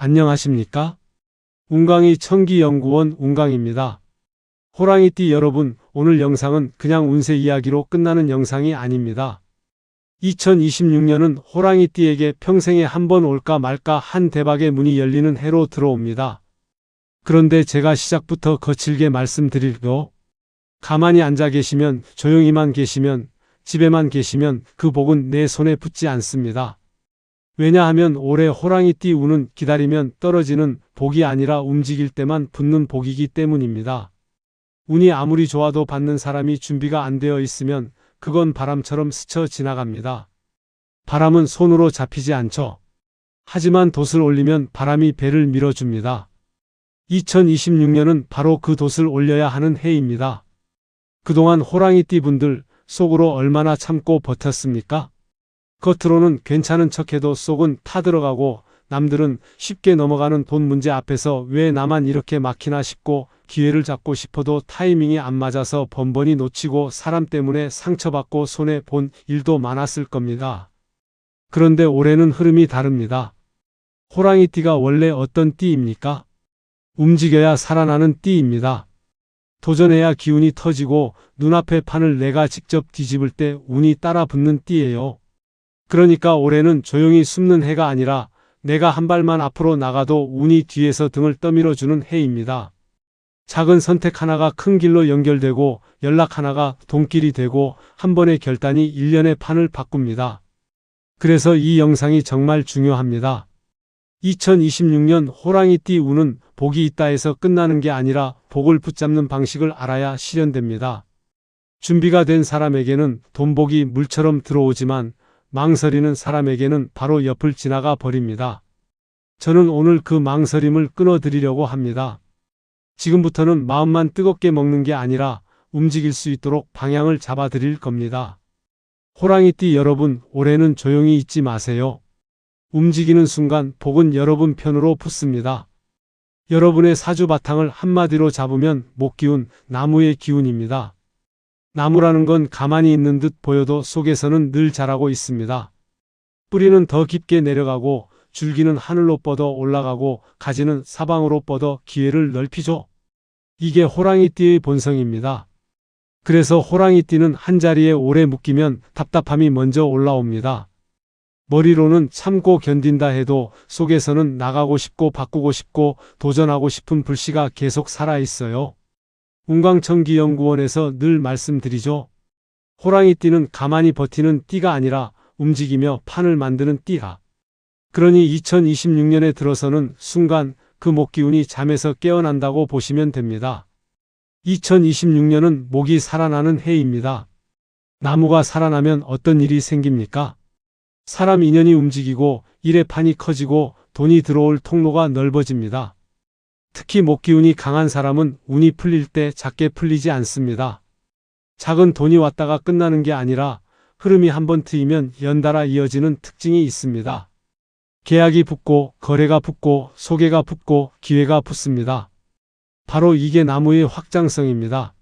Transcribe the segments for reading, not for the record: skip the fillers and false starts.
안녕하십니까? 운강이 천기연구원 운강입니다. 호랑이띠 여러분, 오늘 영상은 그냥 운세 이야기로 끝나는 영상이 아닙니다. 2026년은 호랑이띠에게 평생에 한 번 올까 말까 한 대박의 문이 열리는 해로 들어옵니다. 그런데 제가 시작부터 거칠게 말씀드릴게요. 가만히 앉아 계시면, 조용히만 계시면, 집에만 계시면 그 복은 내 손에 붙지 않습니다. 왜냐하면 올해 호랑이띠 운은 기다리면 떨어지는 복이 아니라 움직일 때만 붙는 복이기 때문입니다. 운이 아무리 좋아도 받는 사람이 준비가 안 되어 있으면 그건 바람처럼 스쳐 지나갑니다. 바람은 손으로 잡히지 않죠. 하지만 돛을 올리면 바람이 배를 밀어줍니다. 2026년은 바로 그 돛을 올려야 하는 해입니다. 그동안 호랑이띠 분들 속으로 얼마나 참고 버텼습니까? 겉으로는 괜찮은 척해도 속은 타들어가고 남들은 쉽게 넘어가는 돈 문제 앞에서 왜 나만 이렇게 막히나 싶고 기회를 잡고 싶어도 타이밍이 안 맞아서 번번이 놓치고 사람 때문에 상처받고 손해본 일도 많았을 겁니다. 그런데 올해는 흐름이 다릅니다. 호랑이띠가 원래 어떤 띠입니까? 움직여야 살아나는 띠입니다. 도전해야 기운이 터지고 눈앞의 판을 내가 직접 뒤집을 때 운이 따라 붙는 띠예요. 그러니까 올해는 조용히 숨는 해가 아니라 내가 한 발만 앞으로 나가도 운이 뒤에서 등을 떠밀어주는 해입니다. 작은 선택 하나가 큰 길로 연결되고 연락 하나가 돈길이 되고 한 번의 결단이 일련의 판을 바꿉니다. 그래서 이 영상이 정말 중요합니다. 2026년 호랑이띠 운은 복이 있다 해서 끝나는 게 아니라 복을 붙잡는 방식을 알아야 실현됩니다. 준비가 된 사람에게는 돈복이 물처럼 들어오지만 망설이는 사람에게는 바로 옆을 지나가 버립니다. 저는 오늘 그 망설임을 끊어드리려고 합니다. 지금부터는 마음만 뜨겁게 먹는 게 아니라 움직일 수 있도록 방향을 잡아드릴 겁니다. 호랑이띠 여러분, 올해는 조용히 있지 마세요. 움직이는 순간 복은 여러분 편으로 붙습니다. 여러분의 사주 바탕을 한마디로 잡으면 목기운, 나무의 기운입니다. 나무라는 건 가만히 있는 듯 보여도 속에서는 늘 자라고 있습니다. 뿌리는 더 깊게 내려가고 줄기는 하늘로 뻗어 올라가고 가지는 사방으로 뻗어 기회를 넓히죠. 이게 호랑이띠의 본성입니다. 그래서 호랑이띠는 한자리에 오래 묶이면 답답함이 먼저 올라옵니다. 머리로는 참고 견딘다 해도 속에서는 나가고 싶고 바꾸고 싶고 도전하고 싶은 불씨가 계속 살아있어요. 운강천기연구원에서 늘 말씀드리죠. 호랑이띠는 가만히 버티는 띠가 아니라 움직이며 판을 만드는 띠다. 그러니 2026년에 들어서는 순간 그 목기운이 잠에서 깨어난다고 보시면 됩니다. 2026년은 목이 살아나는 해입니다. 나무가 살아나면 어떤 일이 생깁니까? 사람 인연이 움직이고 일의 판이 커지고 돈이 들어올 통로가 넓어집니다. 특히 목기운이 강한 사람은 운이 풀릴 때 작게 풀리지 않습니다. 작은 돈이 왔다가 끝나는 게 아니라 흐름이 한번 트이면 연달아 이어지는 특징이 있습니다. 계약이 붙고 거래가 붙고 소개가 붙고 기회가 붙습니다. 바로 이게 나무의 확장성입니다.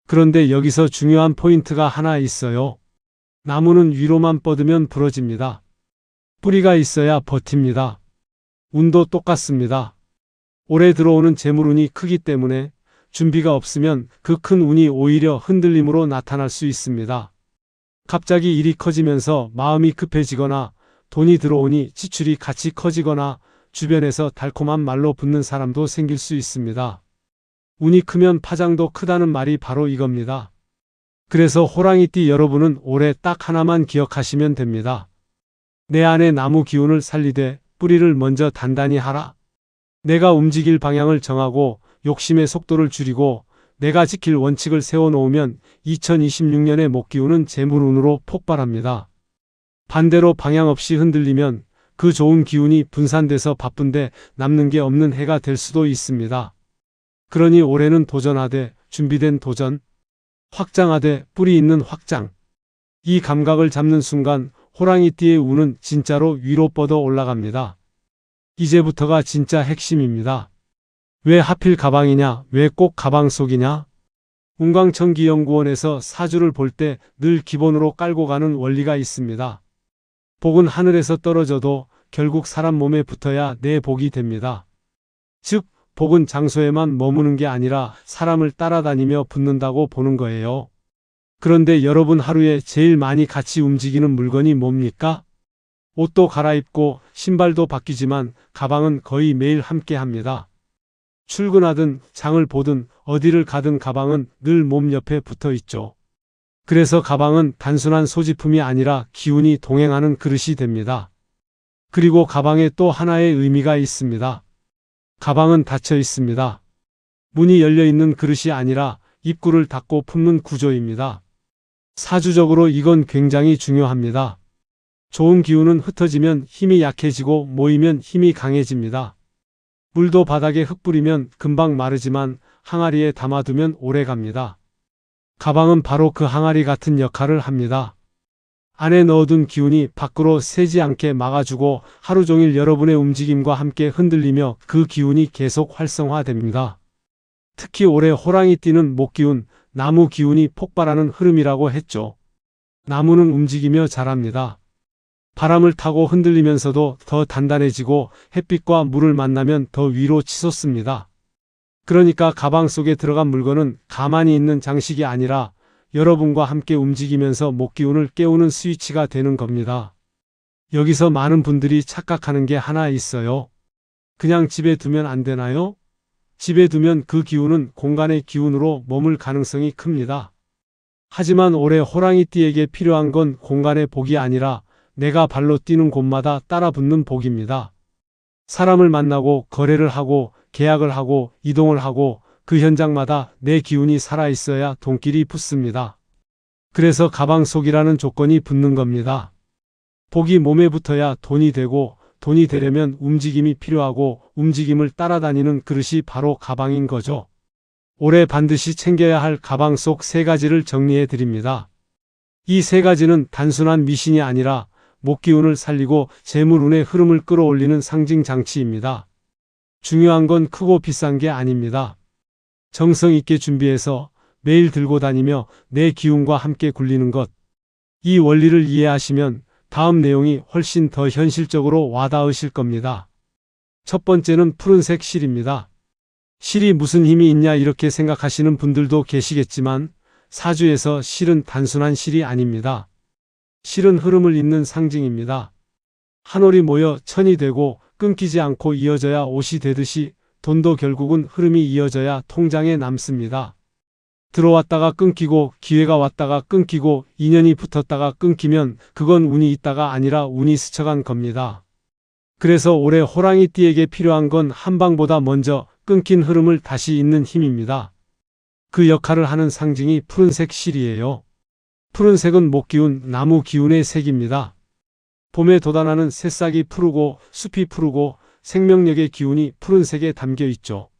그런데 여기서 중요한 포인트가 하나 있어요. 나무는 위로만 뻗으면 부러집니다. 뿌리가 있어야 버팁니다. 운도 똑같습니다. 올해 들어오는 재물운이 크기 때문에 준비가 없으면 그 큰 운이 오히려 흔들림으로 나타날 수 있습니다. 갑자기 일이 커지면서 마음이 급해지거나 돈이 들어오니 지출이 같이 커지거나 주변에서 달콤한 말로 붙는 사람도 생길 수 있습니다. 운이 크면 파장도 크다는 말이 바로 이겁니다. 그래서 호랑이띠 여러분은 올해 딱 하나만 기억하시면 됩니다. 내 안에 나무 기운을 살리되 뿌리를 먼저 단단히 하라. 내가 움직일 방향을 정하고 욕심의 속도를 줄이고 내가 지킬 원칙을 세워놓으면 2026년의 목기운은 재물운으로 폭발합니다. 반대로 방향 없이 흔들리면 그 좋은 기운이 분산돼서 바쁜데 남는 게 없는 해가 될 수도 있습니다. 그러니 올해는 도전하되 준비된 도전, 확장하되 뿌리 있는 확장. 이 감각을 잡는 순간 호랑이띠의 운은 진짜로 위로 뻗어 올라갑니다. 이제부터가 진짜 핵심입니다. 왜 하필 가방이냐? 왜 꼭 가방 속이냐? 운강천기연구원에서 사주를 볼 때 늘 기본으로 깔고 가는 원리가 있습니다. 복은 하늘에서 떨어져도 결국 사람 몸에 붙어야 내 복이 됩니다. 즉, 복은 장소에만 머무는 게 아니라 사람을 따라다니며 붙는다고 보는 거예요. 그런데 여러분 하루에 제일 많이 같이 움직이는 물건이 뭡니까? 옷도 갈아입고 신발도 바뀌지만 가방은 거의 매일 함께 합니다. 출근하든 장을 보든 어디를 가든 가방은 늘 몸 옆에 붙어 있죠. 그래서 가방은 단순한 소지품이 아니라 기운이 동행하는 그릇이 됩니다. 그리고 가방에 또 하나의 의미가 있습니다. 가방은 닫혀 있습니다. 문이 열려 있는 그릇이 아니라 입구를 닫고 품는 구조입니다. 사주적으로 이건 굉장히 중요합니다. 좋은 기운은 흩어지면 힘이 약해지고 모이면 힘이 강해집니다. 물도 바닥에 흙 뿌리면 금방 마르지만 항아리에 담아두면 오래 갑니다. 가방은 바로 그 항아리 같은 역할을 합니다. 안에 넣어둔 기운이 밖으로 새지 않게 막아주고 하루 종일 여러분의 움직임과 함께 흔들리며 그 기운이 계속 활성화됩니다. 특히 올해 호랑이 띠는 목기운, 나무 기운이 폭발하는 흐름이라고 했죠. 나무는 움직이며 자랍니다. 바람을 타고 흔들리면서도 더 단단해지고 햇빛과 물을 만나면 더 위로 치솟습니다. 그러니까 가방 속에 들어간 물건은 가만히 있는 장식이 아니라 여러분과 함께 움직이면서 목기운을 깨우는 스위치가 되는 겁니다. 여기서 많은 분들이 착각하는 게 하나 있어요. 그냥 집에 두면 안 되나요? 집에 두면 그 기운은 공간의 기운으로 머물 가능성이 큽니다. 하지만 올해 호랑이띠에게 필요한 건 공간의 복이 아니라 내가 발로 뛰는 곳마다 따라붙는 복입니다. 사람을 만나고 거래를 하고 계약을 하고 이동을 하고 그 현장마다 내 기운이 살아있어야 돈길이 붙습니다. 그래서 가방 속이라는 조건이 붙는 겁니다. 복이 몸에 붙어야 돈이 되고 돈이 되려면 움직임이 필요하고 움직임을 따라다니는 그릇이 바로 가방인 거죠. 올해 반드시 챙겨야 할 가방 속 3가지를 정리해 드립니다. 이 3가지는 단순한 미신이 아니라 목기운을 살리고 재물운의 흐름을 끌어올리는 상징 장치입니다. 중요한 건 크고 비싼 게 아닙니다. 정성 있게 준비해서 매일 들고 다니며 내 기운과 함께 굴리는 것. 이 원리를 이해하시면 다음 내용이 훨씬 더 현실적으로 와닿으실 겁니다. 첫 번째는 푸른색 실입니다. 실이 무슨 힘이 있냐 이렇게 생각하시는 분들도 계시겠지만 사주에서 실은 단순한 실이 아닙니다. 실은 흐름을 잇는 상징입니다. 한 올이 모여 천이 되고 끊기지 않고 이어져야 옷이 되듯이 돈도 결국은 흐름이 이어져야 통장에 남습니다. 들어왔다가 끊기고 기회가 왔다가 끊기고 인연이 붙었다가 끊기면 그건 운이 있다가 아니라 운이 스쳐간 겁니다. 그래서 올해 호랑이띠에게 필요한 건 한 방보다 먼저 끊긴 흐름을 다시 잇는 힘입니다. 그 역할을 하는 상징이 푸른색 실이에요. 푸른색은 목기운, 나무 기운의 색입니다. 봄에 돋아나는 새싹이 푸르고 숲이 푸르고 생명력의 기운이 푸른색에 담겨 있죠.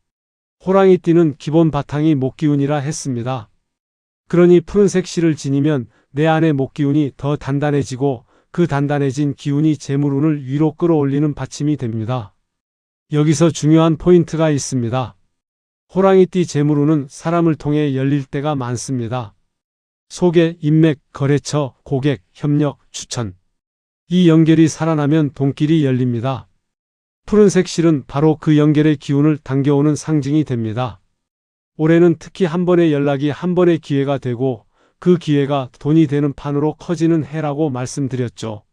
호랑이띠는 기본 바탕이 목기운이라 했습니다. 그러니 푸른색 실을 지니면 내 안의 목기운이 더 단단해지고 그 단단해진 기운이 재물운을 위로 끌어올리는 받침이 됩니다. 여기서 중요한 포인트가 있습니다. 호랑이띠 재물운은 사람을 통해 열릴 때가 많습니다. 소개, 인맥, 거래처, 고객, 협력, 추천. 이 연결이 살아나면 돈길이 열립니다. 푸른색 실은 바로 그 연결의 기운을 당겨오는 상징이 됩니다. 올해는 특히 한 번의 연락이 한 번의 기회가 되고 그 기회가 돈이 되는 판으로 커지는 해라고 말씀드렸죠.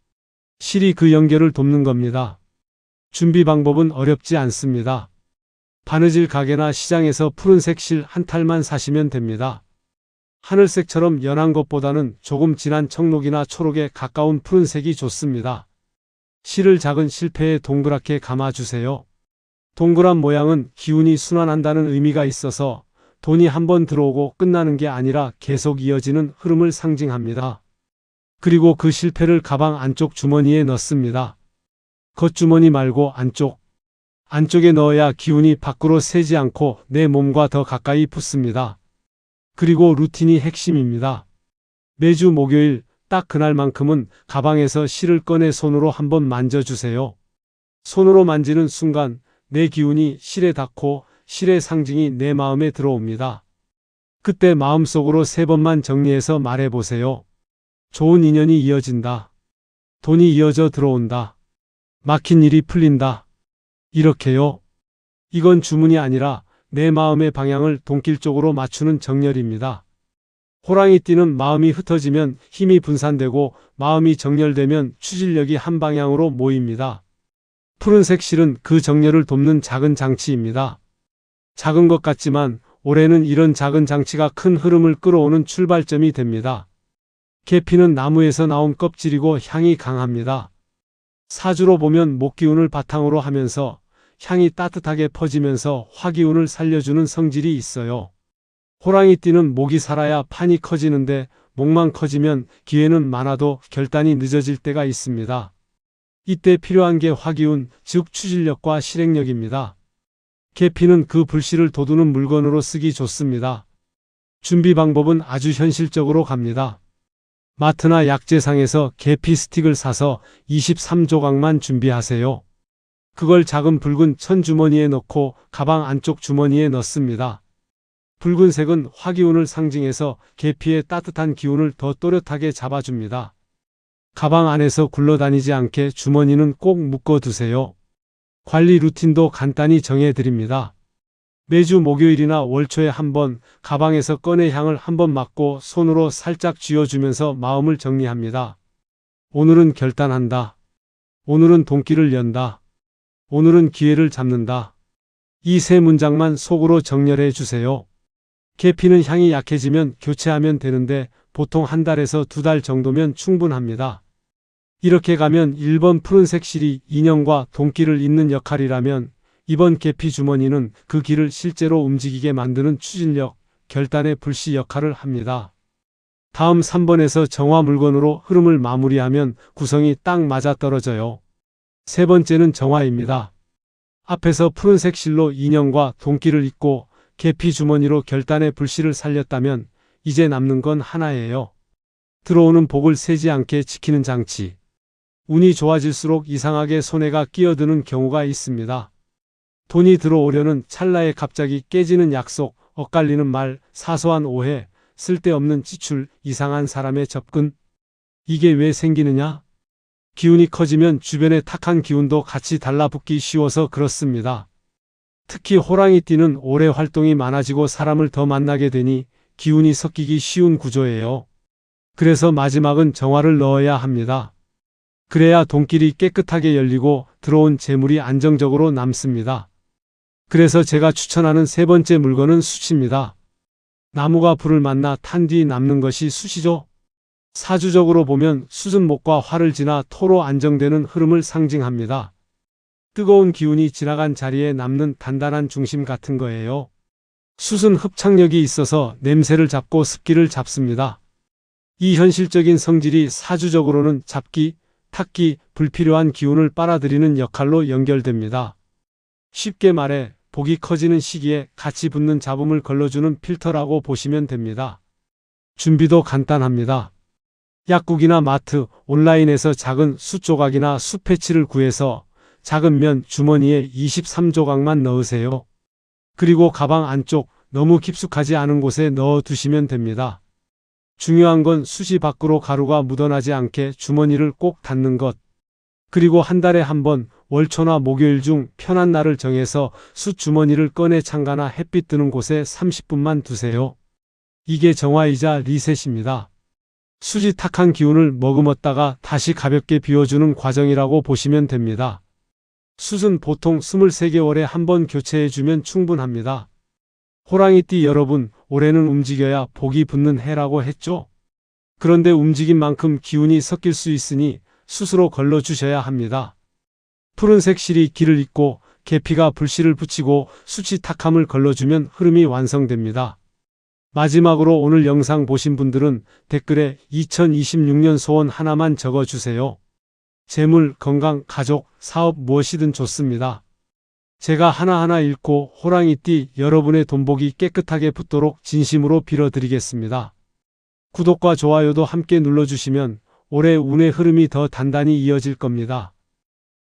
실이 그 연결을 돕는 겁니다. 준비 방법은 어렵지 않습니다. 바느질 가게나 시장에서 푸른색 실 한 탈만 사시면 됩니다. 하늘색처럼 연한 것보다는 조금 진한 청록이나 초록에 가까운 푸른색이 좋습니다. 실을 작은 실패에 동그랗게 감아주세요. 동그란 모양은 기운이 순환한다는 의미가 있어서 돈이 한 번 들어오고 끝나는 게 아니라 계속 이어지는 흐름을 상징합니다. 그리고 그 실패를 가방 안쪽 주머니에 넣습니다. 겉주머니 말고 안쪽. 안쪽에 넣어야 기운이 밖으로 새지 않고 내 몸과 더 가까이 붙습니다. 그리고 루틴이 핵심입니다. 매주 목요일 딱 그날만큼은 가방에서 실을 꺼내 손으로 한번 만져주세요. 손으로 만지는 순간 내 기운이 실에 닿고 실의 상징이 내 마음에 들어옵니다. 그때 마음속으로 3번만 정리해서 말해보세요. 좋은 인연이 이어진다. 돈이 이어져 들어온다. 막힌 일이 풀린다. 이렇게요. 이건 주문이 아니라 내 마음의 방향을 돈길 쪽으로 맞추는 정렬입니다. 호랑이띠는 마음이 흩어지면 힘이 분산되고 마음이 정렬되면 추진력이 한 방향으로 모입니다. 푸른색 실은 그 정렬을 돕는 작은 장치입니다. 작은 것 같지만 올해는 이런 작은 장치가 큰 흐름을 끌어오는 출발점이 됩니다. 계피는 나무에서 나온 껍질이고 향이 강합니다. 사주로 보면 목기운을 바탕으로 하면서 향이 따뜻하게 퍼지면서 화기운을 살려주는 성질이 있어요. 호랑이띠는 목이 살아야 판이 커지는데 목만 커지면 기회는 많아도 결단이 늦어질 때가 있습니다. 이때 필요한 게 화기운, 즉 추진력과 실행력입니다. 계피는 그 불씨를 돋우는 물건으로 쓰기 좋습니다. 준비 방법은 아주 현실적으로 갑니다. 마트나 약재상에서 계피 스틱을 사서 23조각만 준비하세요. 그걸 작은 붉은 천 주머니에 넣고 가방 안쪽 주머니에 넣습니다. 붉은색은 화기운을 상징해서 계피의 따뜻한 기운을 더 또렷하게 잡아줍니다. 가방 안에서 굴러다니지 않게 주머니는 꼭 묶어두세요. 관리 루틴도 간단히 정해드립니다. 매주 목요일이나 월초에 한 번 가방에서 꺼내 향을 한번 맡고 손으로 살짝 쥐어주면서 마음을 정리합니다. 오늘은 결단한다. 오늘은 돈길을 연다. 오늘은 기회를 잡는다. 이 세 문장만 속으로 정렬해 주세요. 계피는 향이 약해지면 교체하면 되는데 보통 한 달에서 두 달 정도면 충분합니다. 이렇게 가면 1번 푸른색 실이 인연과 돈길을 잇는 역할이라면 이번 계피 주머니는 그 길을 실제로 움직이게 만드는 추진력, 결단의 불씨 역할을 합니다. 다음 3번에서 정화 물건으로 흐름을 마무리하면 구성이 딱 맞아떨어져요. 세 번째는 정화입니다. 앞에서 푸른색 실로 인연과 돈길을 잇고 계피 주머니로 결단의 불씨를 살렸다면 이제 남는 건 하나예요. 들어오는 복을 새지 않게 지키는 장치. 운이 좋아질수록 이상하게 손해가 끼어드는 경우가 있습니다. 돈이 들어오려는 찰나에 갑자기 깨지는 약속, 엇갈리는 말, 사소한 오해, 쓸데없는 지출, 이상한 사람의 접근. 이게 왜 생기느냐? 기운이 커지면 주변의 탁한 기운도 같이 달라붙기 쉬워서 그렇습니다. 특히 호랑이띠는 올해 활동이 많아지고 사람을 더 만나게 되니 기운이 섞이기 쉬운 구조예요. 그래서 마지막은 정화를 넣어야 합니다. 그래야 돈길이 깨끗하게 열리고 들어온 재물이 안정적으로 남습니다. 그래서 제가 추천하는 세 번째 물건은 숯입니다. 나무가 불을 만나 탄 뒤 남는 것이 숯이죠. 사주적으로 보면 숯은 목과 화를 지나 토로 안정되는 흐름을 상징합니다. 뜨거운 기운이 지나간 자리에 남는 단단한 중심 같은 거예요. 숯은 흡착력이 있어서 냄새를 잡고 습기를 잡습니다. 이 현실적인 성질이 사주적으로는 잡기, 탁기, 불필요한 기운을 빨아들이는 역할로 연결됩니다. 쉽게 말해 복이 커지는 시기에 같이 붙는 잡음을 걸러주는 필터라고 보시면 됩니다. 준비도 간단합니다. 약국이나 마트, 온라인에서 작은 숯 조각이나 숯 패치를 구해서 작은 면 주머니에 23조각만 넣으세요. 그리고 가방 안쪽 너무 깊숙하지 않은 곳에 넣어 두시면 됩니다. 중요한 건 숯이 밖으로 가루가 묻어나지 않게 주머니를 꼭 닫는 것. 그리고 한 달에 한 번 월초나 목요일 중 편한 날을 정해서 숯 주머니를 꺼내 창가나 햇빛 드는 곳에 30분만 두세요. 이게 정화이자 리셋입니다. 숯이 탁한 기운을 머금었다가 다시 가볍게 비워주는 과정이라고 보시면 됩니다. 숯은 보통 23개월에 한 번 교체해주면 충분합니다. 호랑이띠 여러분, 올해는 움직여야 복이 붙는 해라고 했죠? 그런데 움직인 만큼 기운이 섞일 수 있으니 숯으로 걸러주셔야 합니다. 푸른색 실이 길을 잇고 계피가 불씨를 붙이고 숯이 탁함을 걸러주면 흐름이 완성됩니다. 마지막으로 오늘 영상 보신 분들은 댓글에 2026년 소원 하나만 적어주세요. 재물, 건강, 가족, 사업 무엇이든 좋습니다. 제가 하나하나 읽고 호랑이띠 여러분의 돈복이 깨끗하게 붙도록 진심으로 빌어드리겠습니다. 구독과 좋아요도 함께 눌러주시면 올해 운의 흐름이 더 단단히 이어질 겁니다.